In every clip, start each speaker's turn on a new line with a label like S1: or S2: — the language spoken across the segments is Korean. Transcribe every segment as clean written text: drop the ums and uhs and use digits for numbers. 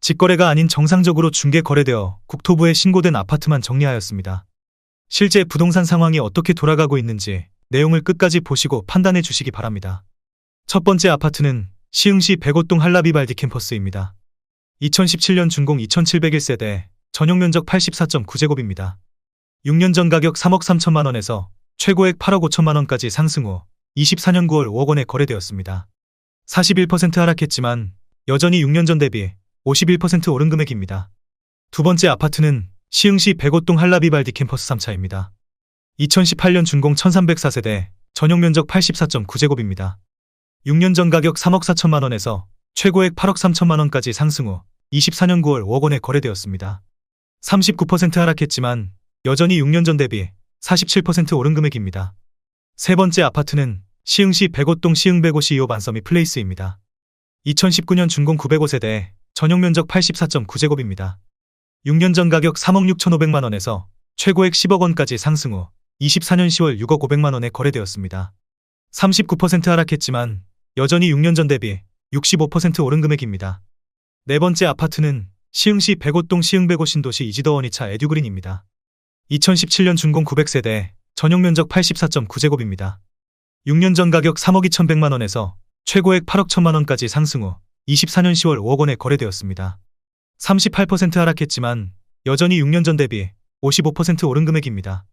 S1: 직거래가 아닌 정상적으로 중개 거래되어 국토부에 신고된 아파트만 정리하였습니다. 실제 부동산 상황이 어떻게 돌아가고 있는지 내용을 끝까지 보시고 판단해 주시기 바랍니다. 첫 번째 아파트는 시흥시 백오동 한라비발디 캠퍼스입니다. 2017년 준공 2701세대, 전용 면적 84.9제곱입니다. 6년 전 가격 3억 3천만 원에서 최고액 8억 5천만 원까지 상승 후 24년 9월 5억 원에 거래되었습니다. 41% 하락했지만 여전히 6년 전 대비 51% 오른 금액입니다. 두 번째 아파트는 시흥시 백오동 한라비발디 캠퍼스 3차입니다. 2018년 준공 1304세대, 전용 면적 84.9제곱입니다. 6년 전 가격 3억 4천만 원에서 최고액 8억 3천만 원까지 상승 후 24년 9월 5억 원에 거래되었습니다. 39% 하락했지만 여전히 6년 전 대비 47% 오른 금액입니다. 세 번째 아파트는 시흥시 백오동 시흥105시 2호 반서미 플레이스입니다. 2019년 준공 905세대, 전용 면적 84.9제곱입니다. 6년 전 가격 3억 6,500만 원에서 최고액 10억 원까지 상승 후 24년 10월 6억 500만 원에 거래되었습니다. 39% 하락했지만 여전히 6년 전 대비 65% 오른 금액입니다. 네 번째 아파트는 시흥시 백오동 시흥105 신도시 이지더원 2차 에듀그린입니다. 2017년 준공 900세대, 전용 면적 84.9제곱입니다. 6년 전 가격 3억 2,100만 원에서 최고액 8억 1천만 원까지 상승 후 24년 10월 5억 원에 거래되었습니다. 38% 하락했지만 여전히 6년 전 대비 55% 오른 금액입니다.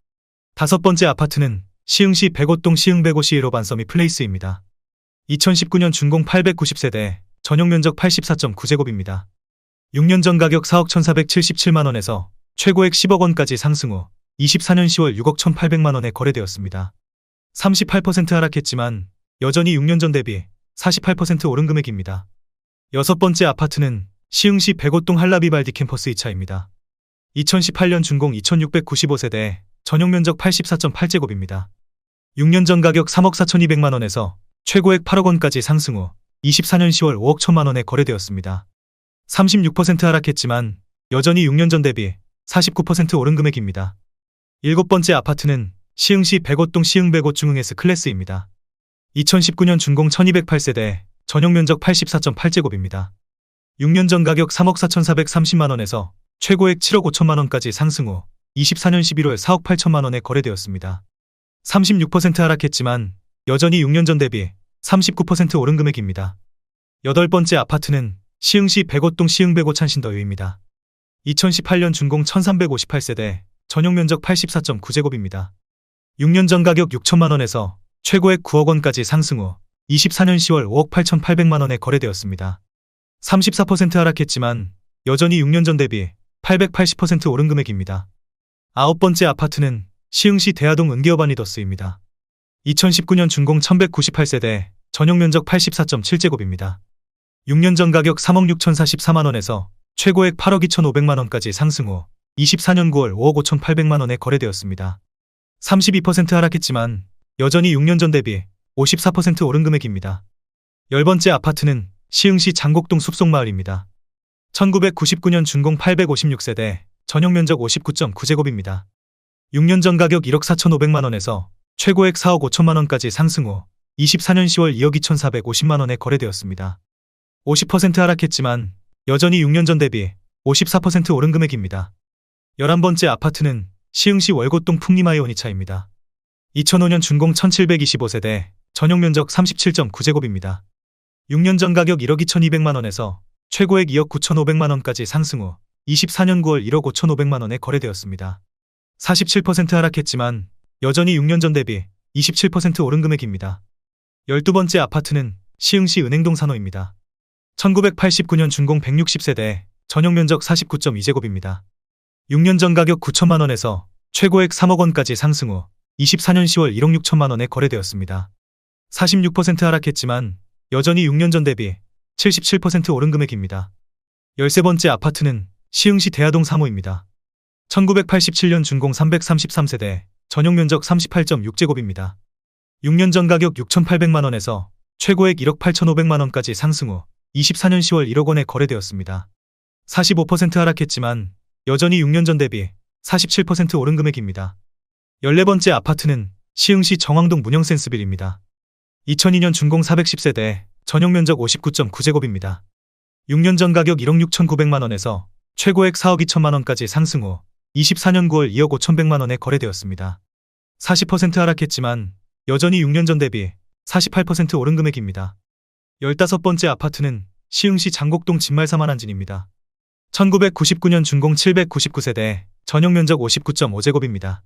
S1: 다섯 번째 아파트는 시흥시 백오동 시흥105시 1호 반서미 플레이스입니다. 2019년 준공 890세대, 전용 면적 84.9제곱입니다. 6년 전 가격 4억 1,477만 원에서 최고액 10억 원까지 상승 후 24년 10월 6억 1,800만 원에 거래되었습니다. 38% 하락했지만 여전히 6년 전 대비 48% 오른 금액입니다. 여섯 번째 아파트는 시흥시 백오동 한라비발디 캠퍼스 2차입니다. 2018년 준공 2695세대, 전용 면적 84.8제곱입니다. 6년 전 가격 3억 4,200만 원에서 최고액 8억 원까지 상승 후 24년 10월 5억 1천만 원에 거래되었습니다. 36% 하락했지만 여전히 6년 전 대비 49% 오른 금액입니다. 일곱 번째 아파트는 시흥시 백오동 시흥105 중흥S 클래스입니다. 2019년 준공 1208세대, 전용 면적 84.8제곱입니다. 6년 전 가격 3억 4,430만 원에서 최고액 7억 5천만 원까지 상승 후 24년 11월 4억 8천만 원에 거래되었습니다. 36% 하락했지만 여전히 6년 전 대비 39% 오른 금액입니다. 여덟 번째 아파트는 시흥시 백오동 시흥105 찬신더유입니다. 2018년 준공 1358세대, 전용 면적 84.9제곱입니다. 6년 전 가격 6천만 원에서 최고액 9억 원까지 상승 후 24년 10월 5억 8,800만 원에 거래되었습니다. 34% 하락했지만 여전히 6년 전 대비 880% 오른 금액입니다. 아홉 번째 아파트는 시흥시 대하동 은기어바니더스입니다. 2019년 준공 1198세대, 전용 면적 84.7제곱입니다. 6년 전 가격 3억 6,044만 원에서 최고액 8억 2,500만 원까지 상승 후 24년 9월 5억 5,800만 원에 거래되었습니다. 32% 하락했지만 여전히 6년 전 대비 54% 오른 금액입니다. 열 번째 아파트는 시흥시 장곡동 숲속마을입니다. 1999년 준공 856세대, 전용 면적 59.9제곱입니다. 6년 전 가격 1억 4,500만 원에서 최고액 4억 5천만 원까지 상승 후 24년 10월 2억 2,450만 원에 거래되었습니다. 50% 하락했지만 여전히 6년 전 대비 54% 오른 금액입니다. 11번째 아파트는 시흥시 월곶동 풍림아이온 2차입니다. 2005년 준공 1725세대, 전용 면적 37.9제곱입니다. 6년 전 가격 1억 2,200만 원에서 최고액 2억 9,500만 원까지 상승 후 24년 9월 1억 5,500만 원에 거래되었습니다. 47% 하락했지만 여전히 6년 전 대비 27% 오른 금액입니다. 12번째 아파트는 시흥시 은행동 산호입니다. 1989년 준공 160세대, 전용 면적 49.2제곱입니다. 6년 전 가격 9천만 원에서 최고액 3억 원까지 상승 후 24년 10월 1억 6천만 원에 거래되었습니다. 46% 하락했지만 여전히 6년 전 대비 77% 오른 금액입니다. 13번째 아파트는 시흥시 대하동 3호입니다. 1987년 준공 333세대, 전용 면적 38.6제곱입니다. 6년 전 가격 6,800만 원에서 최고액 1억 8,500만 원까지 상승 후 24년 10월 1억 원에 거래되었습니다. 45% 하락했지만 여전히 6년 전 대비 47% 오른 금액입니다. 14번째 아파트는 시흥시 정왕동 문영센스빌입니다. 2002년 준공 410세대, 전용 면적 59.9제곱입니다. 6년 전 가격 1억 6,900만 원에서 최고액 4억 2천만 원까지 상승 후 24년 9월 2억 5,100만 원에 거래되었습니다. 40% 하락했지만 여전히 6년 전 대비 48% 오른 금액입니다. 15번째 아파트는 시흥시 장곡동 진말사만 한진입니다. 1999년 준공 799세대, 전용 면적 59.5제곱입니다.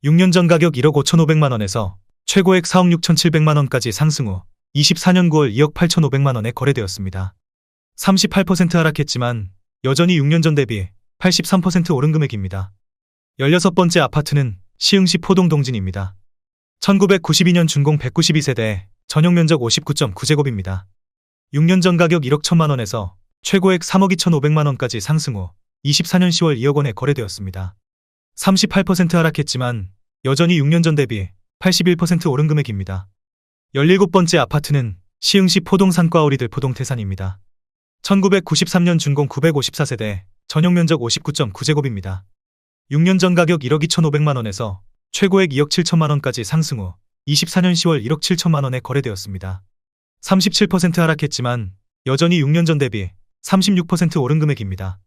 S1: 6년 전 가격 1억 5,500만 원에서 최고액 4억 6,700만 원까지 상승 후 24년 9월 2억 8,500만 원에 거래되었습니다. 38% 하락했지만 여전히 6년 전 대비 83% 오른 금액입니다. 16번째 아파트는 시흥시 포동 동진입니다. 1992년 준공 192세대, 전용 면적 59.9제곱입니다. 6년 전 가격 1억 1천만 원에서 최고액 3억 2,500만 원까지 상승 후 24년 10월 2억 원에 거래되었습니다. 38% 하락했지만 여전히 6년 전 대비 81% 오른 금액입니다. 17번째 아파트는 시흥시 포동 산과오리들 포동 태산입니다. 1993년 준공 954세대, 전용 면적 59.9제곱입니다. 6년 전 가격 1억 2,500만 원에서 최고액 2억 7천만 원까지 상승 후 24년 10월 1억 7천만 원에 거래되었습니다. 37% 하락했지만 여전히 6년 전 대비 36% 오른 금액입니다.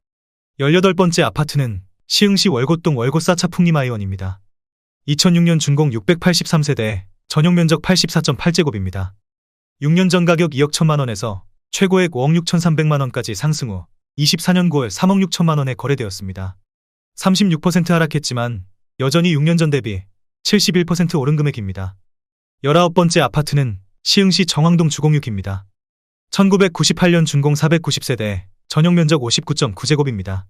S1: 18번째 아파트는 시흥시 월곶동 월곶사차 풍림아이원입니다. 2006년 준공 683세대, 전용 면적 84.8제곱입니다. 6년 전 가격 2억 1천만 원에서 최고액 5억 6,300만 원까지 상승 후 24년 9월 3억 6천만 원에 거래되었습니다. 36% 하락했지만 여전히 6년 전 대비 71% 오른 금액입니다. 19번째 아파트는 시흥시 정왕동 주공육입니다. 1998년 준공 490세대, 전용 면적 59.9제곱입니다.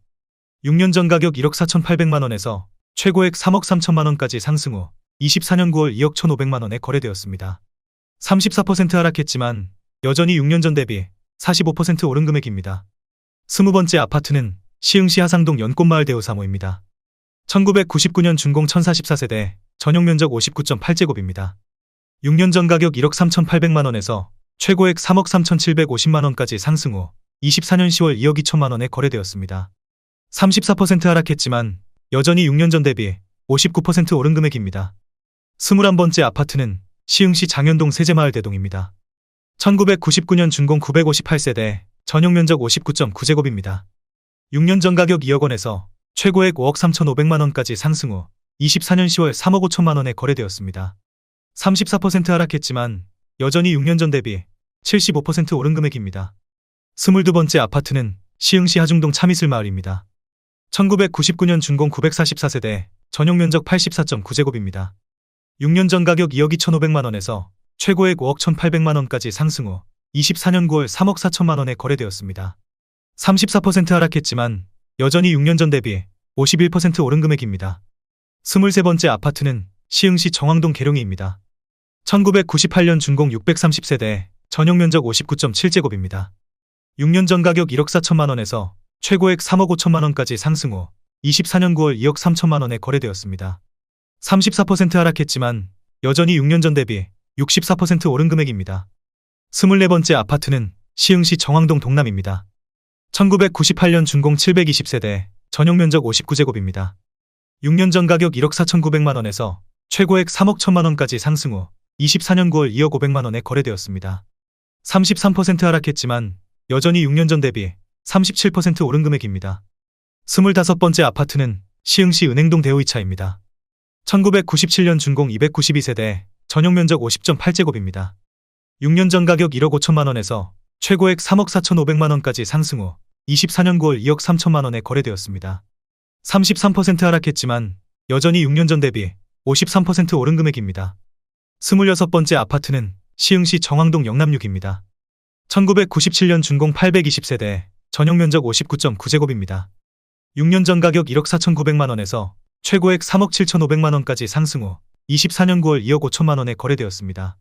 S1: 6년 전 가격 1억 4,800만 원에서 최고액 3억 3천만 원까지 상승 후 24년 9월 2억 1,500만 원에 거래되었습니다. 34% 하락했지만 여전히 6년 전 대비 45% 오른 금액입니다. 20번째 아파트는 시흥시 하상동 연꽃마을 대우 3호입니다. 1999년 준공 1044세대, 전용 면적 59.8제곱입니다. 6년 전 가격 1억 3,800만 원에서 최고액 3억 3,750만 원까지 상승 후 24년 10월 2억 2천만 원에 거래되었습니다. 34% 하락했지만 여전히 6년 전 대비 59% 오른 금액입니다. 21번째 아파트는 시흥시 장현동 세제마을 대동입니다. 1999년 준공 958세대, 전용 면적 59.9제곱입니다. 6년 전 가격 2억 원에서 최고액 5억 3,500만 원까지 상승 후 24년 10월 3억 5천만 원에 거래되었습니다. 34% 하락했지만 여전히 6년 전 대비 75% 오른 금액입니다. 22번째 아파트는 시흥시 하중동 참이슬마을입니다. 1999년 준공 944세대, 전용 면적 84.9제곱입니다. 6년 전 가격 2억 2,500만 원에서 최고액 5억 1,800만 원까지 상승 후 24년 9월 3억 4천만 원에 거래되었습니다. 34% 하락했지만 여전히 6년 전 대비 51% 오른 금액입니다. 23번째 아파트는 시흥시 정왕동 계룡이입니다. 1998년 준공 630세대, 전용 면적 59.7제곱입니다. 6년 전 가격 1억 4천만 원에서 최고액 3억 5천만 원까지 상승 후 24년 9월 2억 3천만 원에 거래되었습니다. 34% 하락했지만 여전히 6년 전 대비 64% 오른 금액입니다. 24번째 아파트는 시흥시 정왕동 동남입니다. 1998년 준공 720세대, 전용 면적 59제곱입니다. 6년 전 가격 1억 4,900만 원에서 최고액 3억 1천만 원까지 상승 후 24년 9월 2억 500만 원에 거래되었습니다. 33% 하락했지만 여전히 6년 전 대비 37% 오른 금액입니다. 25번째 아파트는 시흥시 은행동 대우이차입니다. 1997년 준공 292세대, 전용 면적 50.8제곱입니다. 6년 전 가격 1억 5천만 원에서 최고액 3억 4,500만 원까지 상승 후 24년 9월 2억 3천만 원에 거래되었습니다. 33% 하락했지만 여전히 6년 전 대비 53% 오른 금액입니다. 26번째 아파트는 시흥시 정왕동 영남육입니다. 1997년 준공 820세대, 전용 면적 59.9제곱입니다. 6년 전 가격 1억 4,900만 원에서 최고액 3억 7,500만 원까지 상승 후 24년 9월 2억 5천만 원에 거래되었습니다.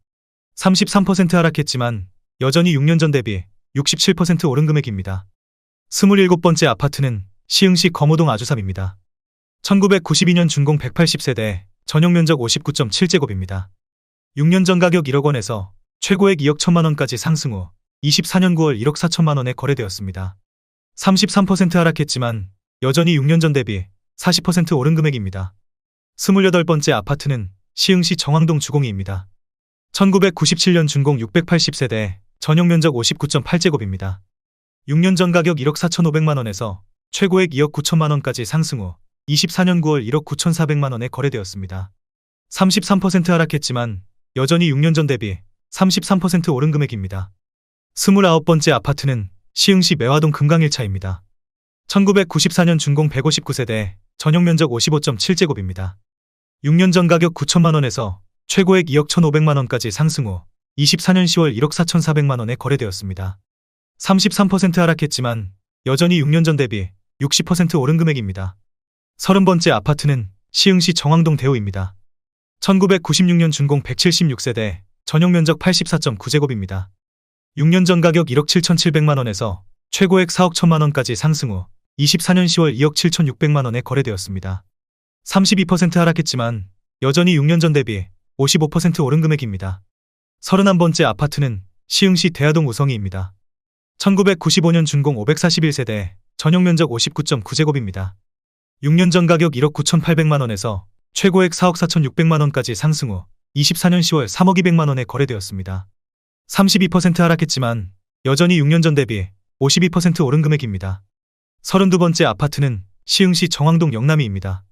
S1: 33% 하락했지만 여전히 6년 전 대비 67% 오른 금액입니다. 27번째 아파트는 시흥시 검호동 아주삼입니다. 1992년 준공 180세대, 전용 면적 59.7제곱입니다. 6년 전 가격 1억 원에서 최고액 2억 1천만 원까지 상승 후 24년 9월 1억 4천만 원에 거래되었습니다. 33% 하락했지만 여전히 6년 전 대비 40% 오른 금액입니다. 28번째 아파트는 시흥시 정왕동 주공이입니다. 1997년 준공 680세대, 전용 면적 59.8제곱입니다. 6년 전 가격 1억 4,500만 원에서 최고액 2억 9천만 원까지 상승 후 24년 9월 1억 9,400만 원에 거래되었습니다. 33% 하락했지만 여전히 6년 전 대비 33% 오른 금액입니다. 29번째 아파트는 시흥시 매화동 금강일차입니다. 1994년 준공 159세대, 전용 면적 55.7제곱입니다. 6년 전 가격 9천만 원에서 최고액 2억 1,500만 원까지 상승 후 24년 10월 1억 4,400만 원에 거래되었습니다. 33% 하락했지만 여전히 6년 전 대비 60% 오른 금액입니다. 30번째 아파트는 시흥시 정왕동 대우입니다. 1996년 준공 176세대, 전용 면적 84.9제곱입니다. 6년 전 가격 1억 7,700만 원에서 최고액 4억 1천만 원까지 상승 후 24년 10월 2억 7,600만 원에 거래되었습니다. 32% 하락했지만 여전히 6년 전 대비 55% 오른 금액입니다. 31번째 아파트는 시흥시 대하동 우성이입니다. 1995년 준공 541세대, 전용 면적 59.9제곱입니다. 6년 전 가격 1억 9,800만 원에서 최고액 4억 4,600만 원까지 상승 후 24년 10월 3억 200만 원에 거래되었습니다. 32% 하락했지만 여전히 6년 전 대비 52% 오른 금액입니다. 32번째 아파트는 시흥시 정왕동 영남이입니다.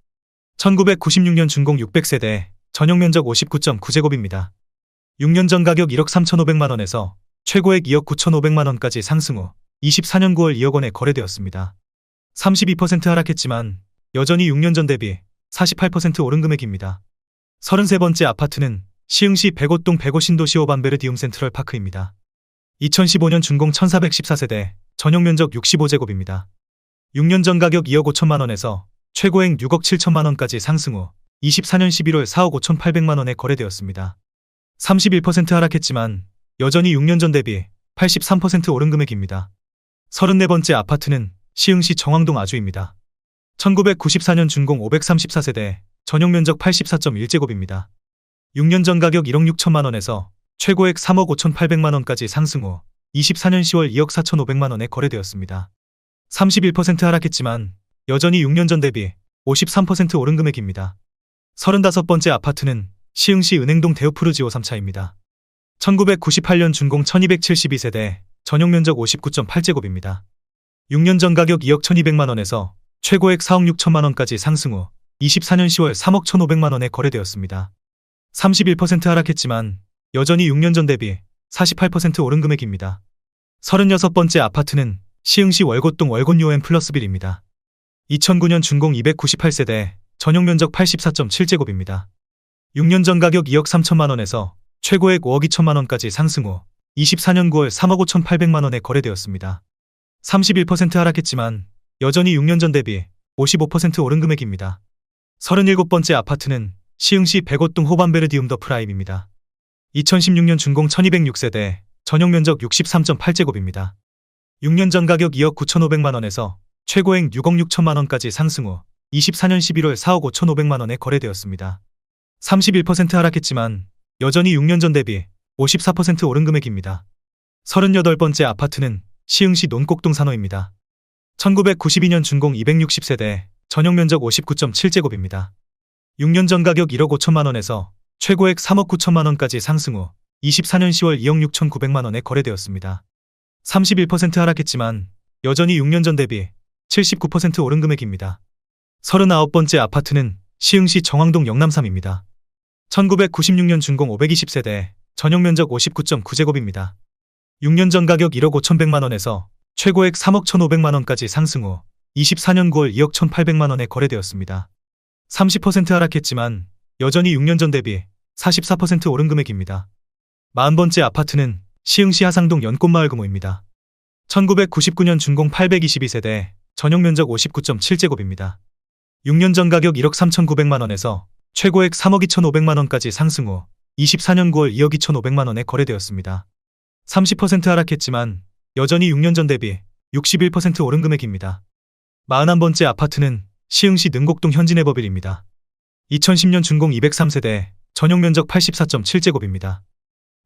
S1: 1996년 준공 600세대, 전용 면적 59.9제곱입니다. 6년 전 가격 1억 3,500만 원에서 최고액 2억 9,500만 원까지 상승 후 24년 9월 2억 원에 거래되었습니다. 32% 하락했지만 여전히 6년 전 대비 48% 오른 금액입니다. 33번째 아파트는 시흥시 백오동 백오 신도시 오반베르디움 센트럴 파크입니다. 2015년 준공 1414세대, 전용 면적 65제곱입니다. 6년 전 가격 2억 5천만 원에서 최고액 6억 7천만 원까지 상승 후 24년 11월 4억 5,800만 원에 거래되었습니다. 31% 하락했지만 여전히 6년 전 대비 83% 오른 금액입니다. 34번째 아파트는 시흥시 정왕동 아주입니다. 1994년 준공 534세대, 전용 면적 84.1제곱입니다. 6년 전 가격 1억 6천만 원에서 최고액 3억 5,800만 원까지 상승 후 24년 10월 2억 4,500만 원에 거래되었습니다. 31% 하락했지만 여전히 6년 전 대비 53% 오른 금액입니다. 35번째 아파트는 시흥시 은행동 대우푸르지오 3차입니다. 1998년 준공 1272세대, 전용 면적 59.8제곱입니다. 6년 전 가격 2억 1200만 원에서 최고액 4억 6천만 원까지 상승 후 24년 10월 3억 1,500만 원에 거래되었습니다. 31% 하락했지만 여전히 6년 전 대비 48% 오른 금액입니다. 36번째 아파트는 시흥시 월곶동 월곶요엠 플러스빌입니다. 2009년 준공 298세대, 전용 면적 84.7제곱입니다. 6년 전 가격 2억 3천만 원에서 최고액 5억 2천만 원까지 상승 후 24년 9월 3억 5,800만 원에 거래되었습니다. 31% 하락했지만 여전히 6년 전 대비 55% 오른 금액입니다. 37번째 아파트는 시흥시 백오동 호반베르디움 더 프라임입니다. 2016년 준공 1206세대, 전용 면적 63.8제곱입니다. 6년 전 가격 2억 9,500만 원에서 최고액 6억 6천만 원까지 상승 후 24년 11월 4억 5,500만 원에 거래되었습니다. 31% 하락했지만 여전히 6년 전 대비 54% 오른 금액입니다. 38번째 아파트는 시흥시 논곡동 산호입니다. 1992년 준공 260세대, 전용 면적 59.7제곱입니다. 6년 전 가격 1억 5천만 원에서 최고액 3억 9천만 원까지 상승 후 24년 10월 2억 6,900만 원에 거래되었습니다. 31% 하락했지만 여전히 6년 전 대비 79% 오른 금액입니다. 39번째 아파트는 시흥시 정왕동 영남3입니다. 1996년 준공 520세대, 전용 면적 59.9제곱입니다. 6년 전 가격 1억 5,100만 원에서 최고액 3억 1,500만 원까지 상승 후 24년 9월 2억 1,800만 원에 거래되었습니다. 30% 하락했지만 여전히 6년 전 대비 44% 오른 금액입니다. 40번째 아파트는 시흥시 하상동 연꽃마을 금호입니다. 1999년 준공 822세대, 전용 면적 59.7제곱입니다. 6년 전 가격 1억 3,900만 원에서 최고액 3억 2,500만 원까지 상승 후 24년 9월 2억 2,500만 원에 거래되었습니다. 30% 하락했지만 여전히 6년 전 대비 61% 오른 금액입니다. 41번째 아파트는 시흥시 능곡동 현진에버빌입니다. 2010년 준공 203세대, 전용 면적 84.7제곱입니다.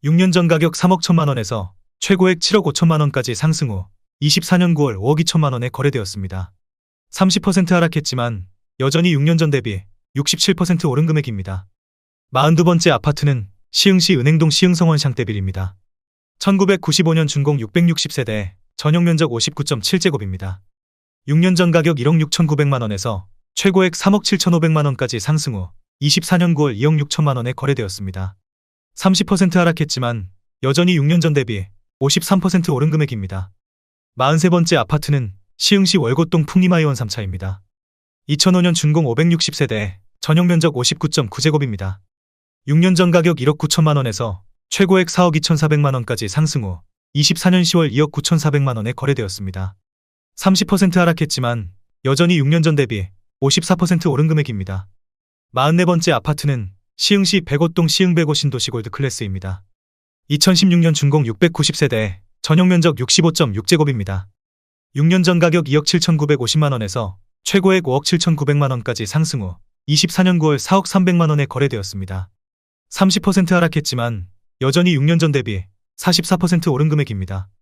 S1: 6년 전 가격 3억 1천만 원에서 최고액 7억 5천만 원까지 상승 후 24년 9월 5억 2천만 원에 거래되었습니다. 30% 하락했지만 여전히 6년 전 대비 67% 오른 금액입니다. 42번째 아파트는 시흥시 은행동 시흥성원 샹떼빌입니다. 1995년 준공 660세대, 전용 면적 59.7제곱입니다. 6년 전 가격 1억 6,900만 원에서 최고액 3억 7,500만 원까지 상승 후 24년 9월 2억 6천만 원에 거래되었습니다. 30% 하락했지만 여전히 6년 전 대비 53% 오른 금액입니다. 43번째 아파트는 시흥시 월곶동 풍림하이원 3차입니다. 2005년 준공 560세대, 전용 면적 59.9제곱입니다. 6년 전 가격 1억 9천만 원에서 최고액 4억 2,400만 원까지 상승 후 24년 10월 2억 9,400만 원에 거래되었습니다. 30% 하락했지만 여전히 6년 전 대비 54% 오른 금액입니다. 44번째 아파트는 시흥시 백오동 시흥백오 신도시 골드 클래스입니다. 2016년 준공 690세대, 전용 면적 65.6제곱입니다. 6년 전 가격 2억 7,950만 원에서 최고액 5억 7,900만 원까지 상승 후 24년 9월 4억 300만 원에 거래되었습니다. 30% 하락했지만 여전히 6년 전 대비 44% 오른 금액입니다.